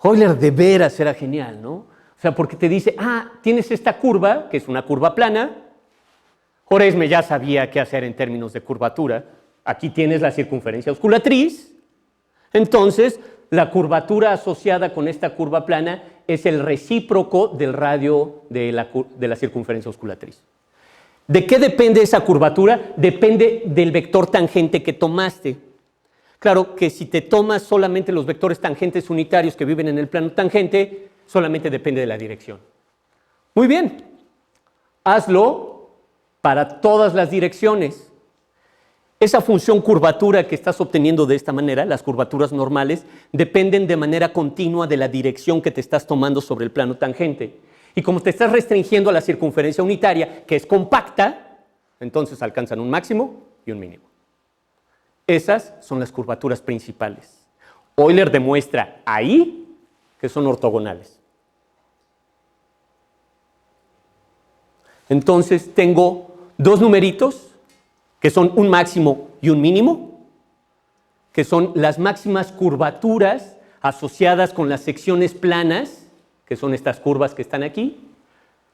Euler de veras era genial, ¿no? O sea, porque te dice, tienes esta curva, que es una curva plana. Horace ya sabía qué hacer en términos de curvatura. Aquí tienes la circunferencia osculatriz. Entonces, la curvatura asociada con esta curva plana es el recíproco del radio de la circunferencia osculatriz. ¿De qué depende esa curvatura? Depende del vector tangente que tomaste. Claro que si te tomas solamente los vectores tangentes unitarios que viven en el plano tangente, solamente depende de la dirección. Muy bien, hazlo para todas las direcciones. Esa función curvatura que estás obteniendo de esta manera, las curvaturas normales, dependen de manera continua de la dirección que te estás tomando sobre el plano tangente. Y como te estás restringiendo a la circunferencia unitaria, que es compacta, entonces alcanzan un máximo y un mínimo. Esas son las curvaturas principales. Euler demuestra ahí que son ortogonales. Entonces tengo dos numeritos que son un máximo y un mínimo, que son las máximas curvaturas asociadas con las secciones planas, que son estas curvas que están aquí,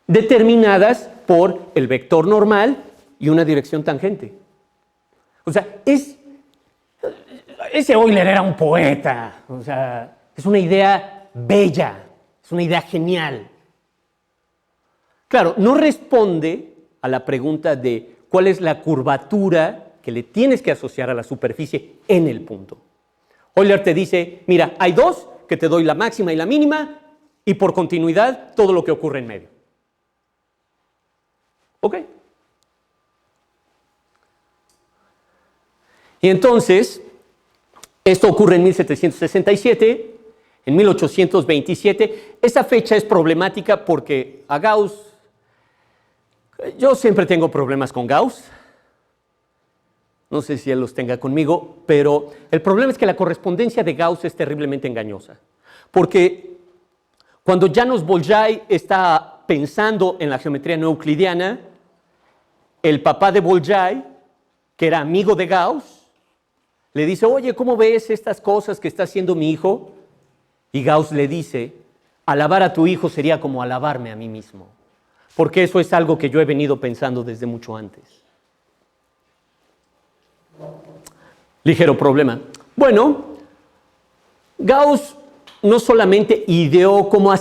determinadas por el vector normal y una dirección tangente. O sea, ese Euler era un poeta. O sea, es una idea bella, es una idea genial. Claro, no responde a la pregunta de cuál es la curvatura que le tienes que asociar a la superficie en el punto. Euler te dice, mira, hay dos que te doy la máxima y la mínima y por continuidad todo lo que ocurre en medio. ¿Ok? Y entonces, esto ocurre en 1767, en 1827. Esa fecha es problemática porque a Gauss, yo siempre tengo problemas con Gauss, no sé si él los tenga conmigo, pero el problema es que la correspondencia de Gauss es terriblemente engañosa, porque cuando János Bolyai está pensando en la geometría no euclidiana, el papá de Bolyai, que era amigo de Gauss, le dice, oye, ¿cómo ves estas cosas que está haciendo mi hijo? Y Gauss le dice, alabar a tu hijo sería como alabarme a mí mismo, porque eso es algo que yo he venido pensando desde mucho antes. Ligero problema. Bueno, Gauss no solamente ideó cómo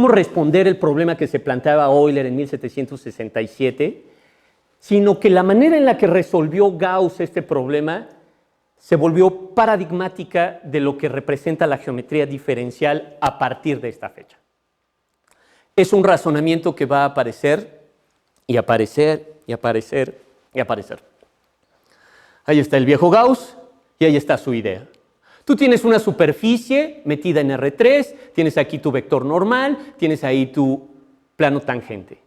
responder el problema que se planteaba Euler en 1767, sino que la manera en la que resolvió Gauss este problema se volvió paradigmática de lo que representa la geometría diferencial a partir de esta fecha. Es un razonamiento que va a aparecer y aparecer y aparecer y aparecer. Ahí está el viejo Gauss y ahí está su idea. Tú tienes una superficie metida en R3, tienes aquí tu vector normal, tienes ahí tu plano tangente.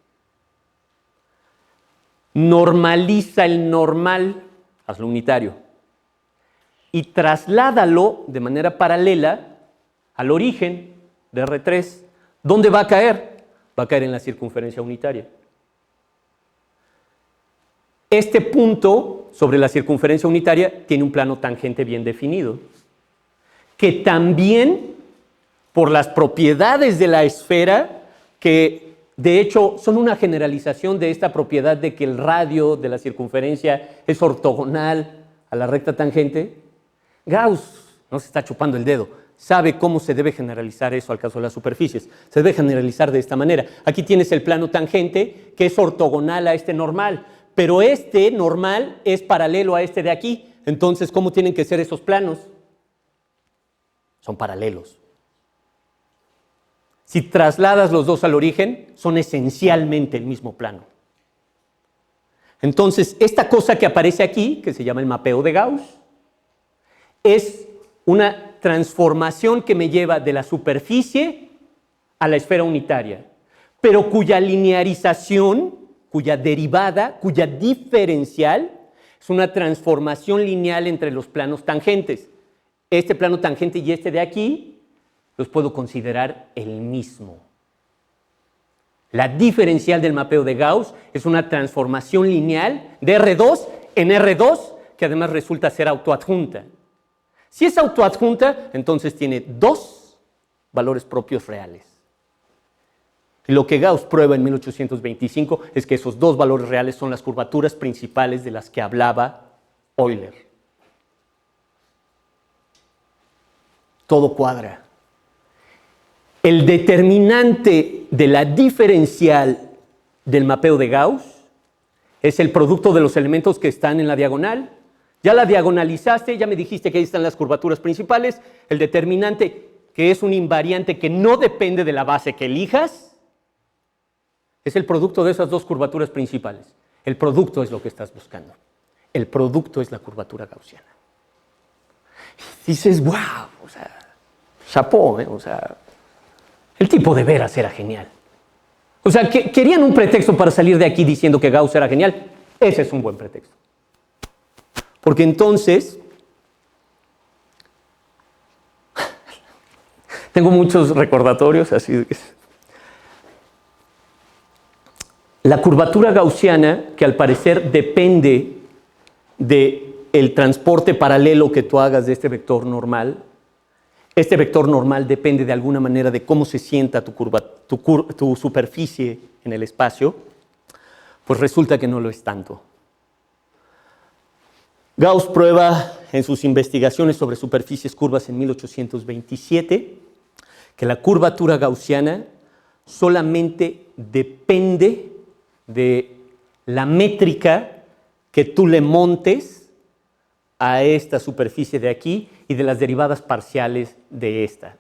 Normaliza el normal, hazlo unitario, y trasládalo de manera paralela al origen de R3. ¿Dónde va a caer? Va a caer en la circunferencia unitaria. Este punto sobre la circunferencia unitaria tiene un plano tangente bien definido, que también, por las propiedades de la esfera, que de hecho son una generalización de esta propiedad de que el radio de la circunferencia es ortogonal a la recta tangente, Gauss no se está chupando el dedo, sabe cómo se debe generalizar eso al caso de las superficies. Se debe generalizar de esta manera. Aquí tienes el plano tangente que es ortogonal a este normal, pero este normal es paralelo a este de aquí. Entonces, ¿cómo tienen que ser esos planos? Son paralelos. Si trasladas los dos al origen, son esencialmente el mismo plano. Entonces, esta cosa que aparece aquí, que se llama el mapeo de Gauss, es una transformación que me lleva de la superficie a la esfera unitaria, pero cuya linearización, cuya derivada, cuya diferencial es una transformación lineal entre los planos tangentes. Este plano tangente y este de aquí los puedo considerar el mismo. La diferencial del mapeo de Gauss es una transformación lineal de R2 en R2, que además resulta ser autoadjunta. Si es autoadjunta, entonces tiene dos valores propios reales. Y lo que Gauss prueba en 1825 es que esos dos valores reales son las curvaturas principales de las que hablaba Euler. Todo cuadra. El determinante de la diferencial del mapeo de Gauss es el producto de los elementos que están en la diagonal. Ya la diagonalizaste, ya me dijiste que ahí están las curvaturas principales. El determinante, que es un invariante que no depende de la base que elijas, es el producto de esas dos curvaturas principales. El producto es lo que estás buscando. El producto es la curvatura gaussiana. Y dices, wow, o sea, chapó, o sea, el tipo de veras era genial. O sea, querían un pretexto para salir de aquí diciendo que Gauss era genial. Ese es un buen pretexto. Porque entonces, tengo muchos recordatorios, así que la curvatura gaussiana, que al parecer depende del transporte paralelo que tú hagas de este vector normal, este vector normal depende de alguna manera de cómo se sienta tu superficie en el espacio, pues resulta que no lo es tanto. Gauss prueba en sus investigaciones sobre superficies curvas en 1827 que la curvatura gaussiana solamente depende de la métrica que tú le montes a esta superficie de aquí y de las derivadas parciales de esta.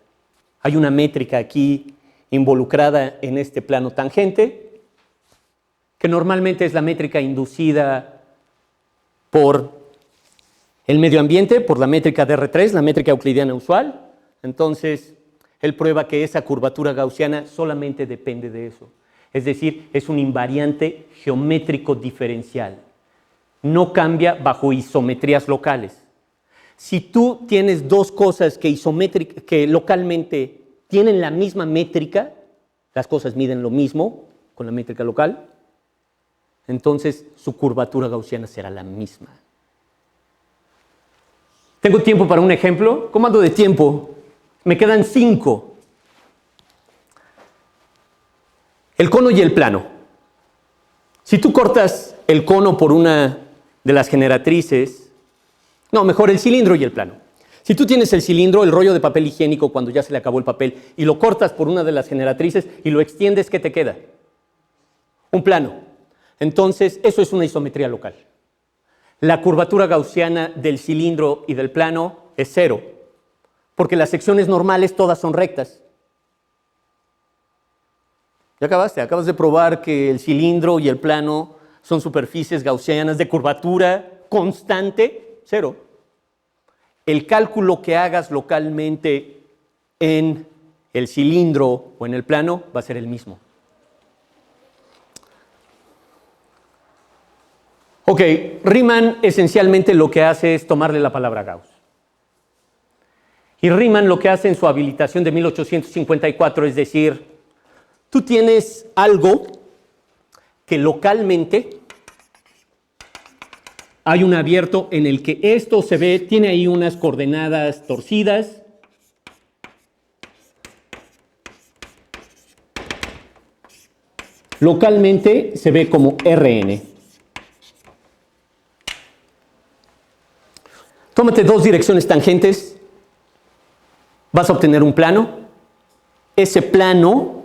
Hay una métrica aquí involucrada en este plano tangente, que normalmente es la métrica inducida por el medio ambiente, por la métrica de R3, la métrica euclidiana usual. Entonces, él prueba que esa curvatura gaussiana solamente depende de eso. Es decir, es un invariante geométrico diferencial. No cambia bajo isometrías locales. Si tú tienes dos cosas que localmente tienen la misma métrica, las cosas miden lo mismo con la métrica local, entonces su curvatura gaussiana será la misma. ¿Tengo tiempo para un ejemplo? ¿Cómo ando de tiempo? Me quedan 5. El cono y el plano. Si tú cortas el cono por una de las generatrices, no, mejor el cilindro y el plano. Si tú tienes el cilindro, el rollo de papel higiénico cuando ya se le acabó el papel, y lo cortas por una de las generatrices y lo extiendes, ¿qué te queda? Un plano. Entonces, eso es una isometría local. La curvatura gaussiana del cilindro y del plano es 0, porque las secciones normales todas son rectas. Ya acabaste, acabas de probar que el cilindro y el plano son superficies gaussianas de curvatura constante, 0. El cálculo que hagas localmente en el cilindro o en el plano va a ser el mismo. Ok, Riemann esencialmente lo que hace es tomarle la palabra a Gauss. Y Riemann lo que hace en su habilitación de 1854 es decir, tú tienes algo que localmente hay un abierto en el que esto se ve, tiene ahí unas coordenadas torcidas. Localmente se ve como Rn. Tómate dos direcciones tangentes, vas a obtener un plano. Ese plano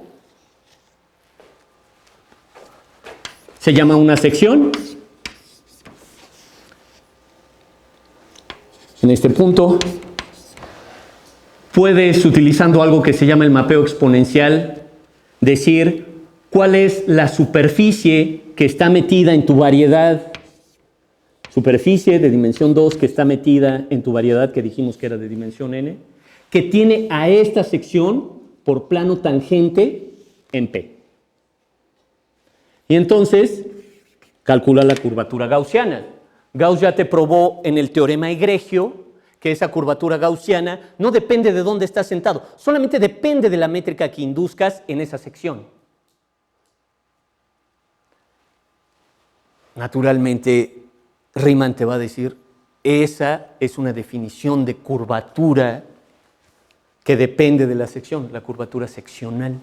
se llama una sección. En este punto puedes, utilizando algo que se llama el mapeo exponencial, decir cuál es la superficie que está metida en tu variedad. Superficie de dimensión 2 que está metida en tu variedad, que dijimos que era de dimensión n, que tiene a esta sección por plano tangente en P. Y entonces, calcula la curvatura gaussiana. Gauss ya te probó en el teorema egregio que esa curvatura gaussiana no depende de dónde estás sentado, solamente depende de la métrica que induzcas en esa sección. Naturalmente, Riemann te va a decir, esa es una definición de curvatura que depende de la sección, la curvatura seccional.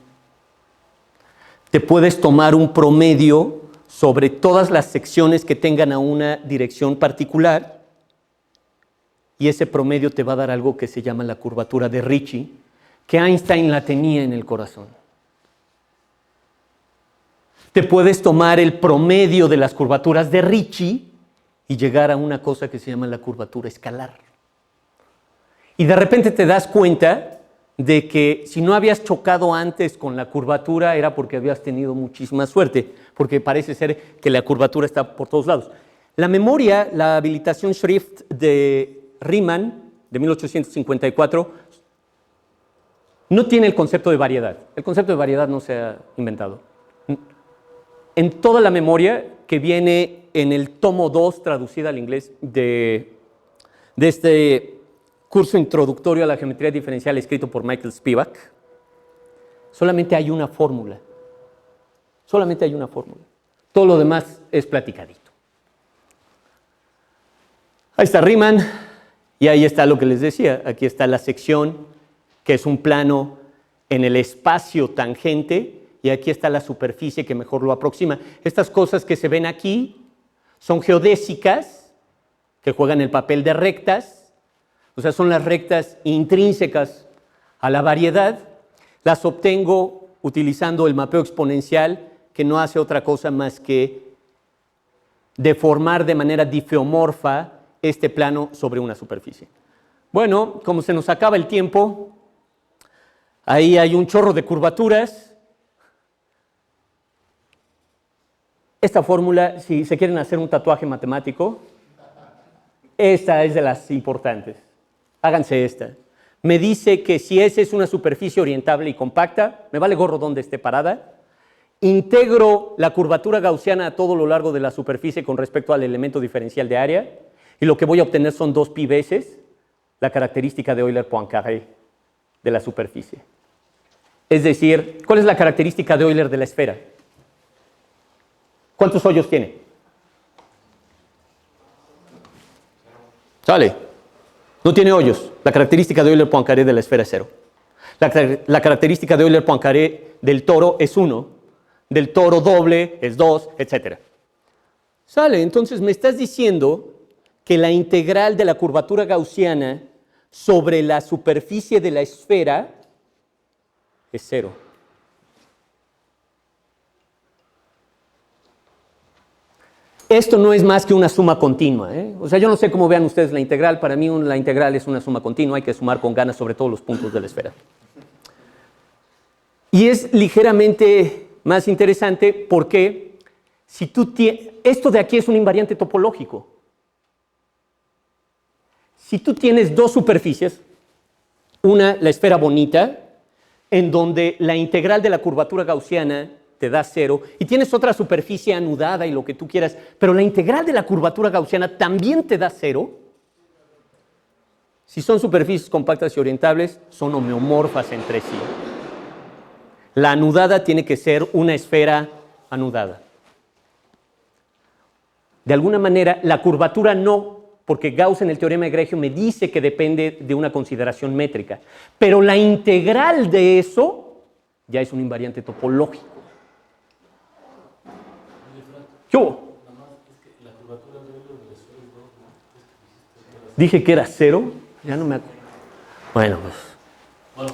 Te puedes tomar un promedio sobre todas las secciones que tengan a una dirección particular y ese promedio te va a dar algo que se llama la curvatura de Ricci, que Einstein la tenía en el corazón. Te puedes tomar el promedio de las curvaturas de Ricci y llegar a una cosa que se llama la curvatura escalar. Y de repente te das cuenta de que si no habías chocado antes con la curvatura era porque habías tenido muchísima suerte, porque parece ser que la curvatura está por todos lados. La memoria, la habilitación Schrift de Riemann, de 1854, no tiene el concepto de variedad. El concepto de variedad no se ha inventado. En toda la memoria que viene en el tomo 2, traducida al inglés, de este curso introductorio a la geometría diferencial escrito por Michael Spivak, solamente hay una fórmula. Solamente hay una fórmula. Todo lo demás es platicadito. Ahí está Riemann y ahí está lo que les decía. Aquí está la sección, que es un plano en el espacio tangente, y aquí está la superficie que mejor lo aproxima. Estas cosas que se ven aquí son geodésicas, que juegan el papel de rectas, o sea, son las rectas intrínsecas a la variedad. Las obtengo utilizando el mapeo exponencial, que no hace otra cosa más que deformar de manera difeomorfa este plano sobre una superficie. Bueno, como se nos acaba el tiempo, ahí hay un chorro de curvaturas. Esta fórmula, si se quieren hacer un tatuaje matemático, esta es de las importantes. Háganse esta. Me dice que si S es una superficie orientable y compacta, me vale gorro donde esté parada, integro la curvatura gaussiana a todo lo largo de la superficie con respecto al elemento diferencial de área, y lo que voy a obtener son 2 pi veces la característica de Euler-Poincaré de la superficie. Es decir, ¿cuál es la característica de Euler de la esfera? ¿Cuántos hoyos tiene? Sale. No tiene hoyos. La característica de Euler-Poincaré de la esfera es 0. La característica de Euler-Poincaré del toro es 1. Del toro doble es 2, etc. Sale. Entonces me estás diciendo que la integral de la curvatura gaussiana sobre la superficie de la esfera es 0. Esto no es más que una suma continua, ¿eh? O sea, yo no sé cómo vean ustedes la integral. Para mí la integral es una suma continua. Hay que sumar con ganas sobre todos los puntos de la esfera. Y es ligeramente más interesante porque si tú esto de aquí es un invariante topológico. Si tú tienes dos superficies, una, la esfera bonita, en donde la integral de la curvatura gaussiana te da 0, y tienes otra superficie anudada y lo que tú quieras, pero la integral de la curvatura gaussiana también te da 0, si son superficies compactas y orientables, son homeomorfas entre sí. La anudada tiene que ser una esfera anudada. De alguna manera, la curvatura no, porque Gauss en el teorema egregio me dice que depende de una consideración métrica, pero la integral de eso ya es un invariante topológico. Yo dije que era 0, ya no me acuerdo. Bueno, pues.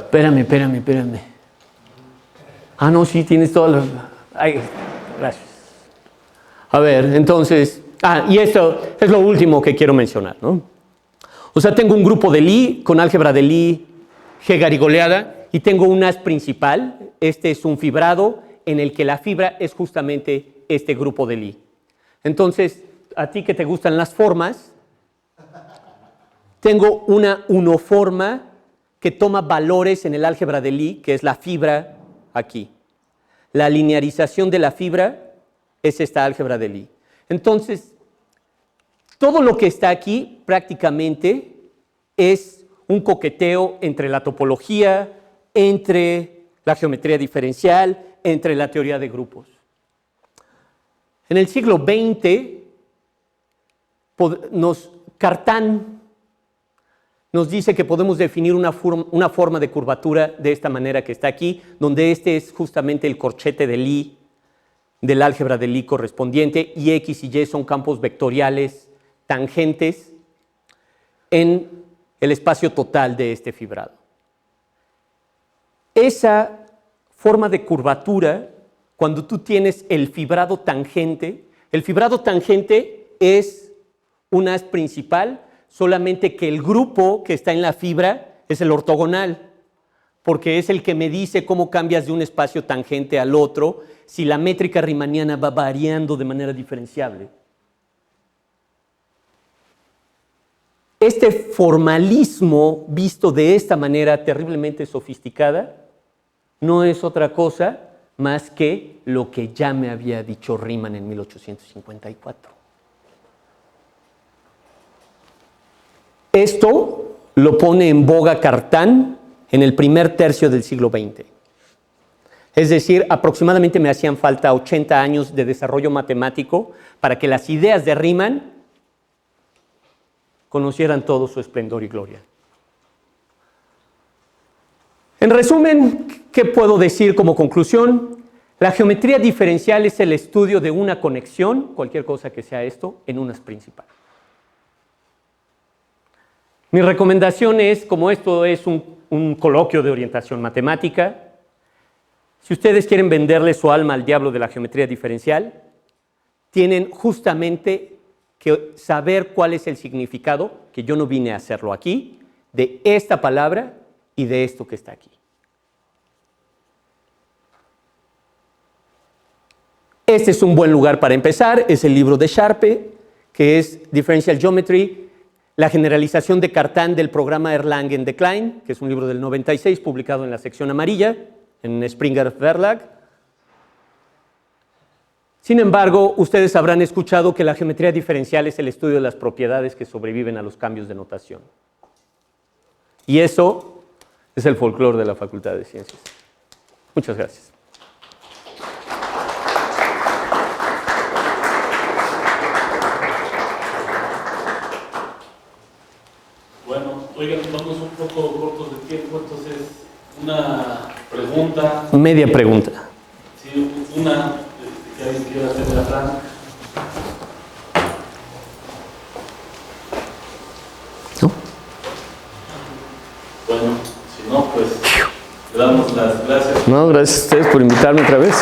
Espérame. Ah, no, sí, tienes todas las. Ay, gracias. A ver, entonces. Y esto es lo último que quiero mencionar, ¿no? O sea, tengo un grupo de Lie con álgebra de Lie G garigoleada y tengo un as principal. Este es un fibrado en el que la fibra es justamente este grupo de Lie. Entonces, a ti que te gustan las formas, tengo una unoforma que toma valores en el álgebra de Lie, que es la fibra aquí. La linearización de la fibra es esta álgebra de Lie. Entonces, todo lo que está aquí prácticamente es un coqueteo entre la topología, entre la geometría diferencial, entre la teoría de grupos. En el siglo XX, Cartan nos dice que podemos definir una forma de curvatura de esta manera que está aquí, donde este es justamente el corchete de Lie, del álgebra de Lie correspondiente, y X y Y son campos vectoriales tangentes en el espacio total de este fibrado. Esa forma de curvatura, cuando tú tienes el fibrado tangente es un haz principal, solamente que el grupo que está en la fibra es el ortogonal, porque es el que me dice cómo cambias de un espacio tangente al otro, si la métrica riemanniana va variando de manera diferenciable. Este formalismo visto de esta manera terriblemente sofisticada no es otra cosa más que lo que ya me había dicho Riemann en 1854. Esto lo pone en boga Cartan en el primer tercio del siglo XX. Es decir, aproximadamente me hacían falta 80 años de desarrollo matemático para que las ideas de Riemann conocieran todo su esplendor y gloria. En resumen, ¿qué puedo decir como conclusión? La geometría diferencial es el estudio de una conexión, cualquier cosa que sea esto, en un haz principal. Mi recomendación es, como esto es un coloquio de orientación matemática, si ustedes quieren venderle su alma al diablo de la geometría diferencial, tienen justamente que saber cuál es el significado, que yo no vine a hacerlo aquí, de esta palabra y de esto que está aquí. Este es un buen lugar para empezar, es el libro de Sharpe, que es Differential Geometry, la generalización de Cartan del programa Erlangen de Klein, que es un libro del 96, publicado en la sección amarilla, en Springer Verlag. Sin embargo, ustedes habrán escuchado que la geometría diferencial es el estudio de las propiedades que sobreviven a los cambios de notación. Y eso es el folclore de la Facultad de Ciencias. Muchas gracias. Bueno, oigan, vamos un poco cortos de tiempo, entonces una pregunta. Media pregunta. Sí, una que alguien quiera hacerle a Frank. ¿No? Bueno, si no, pues le damos las gracias. No, gracias a ustedes por invitarme otra vez.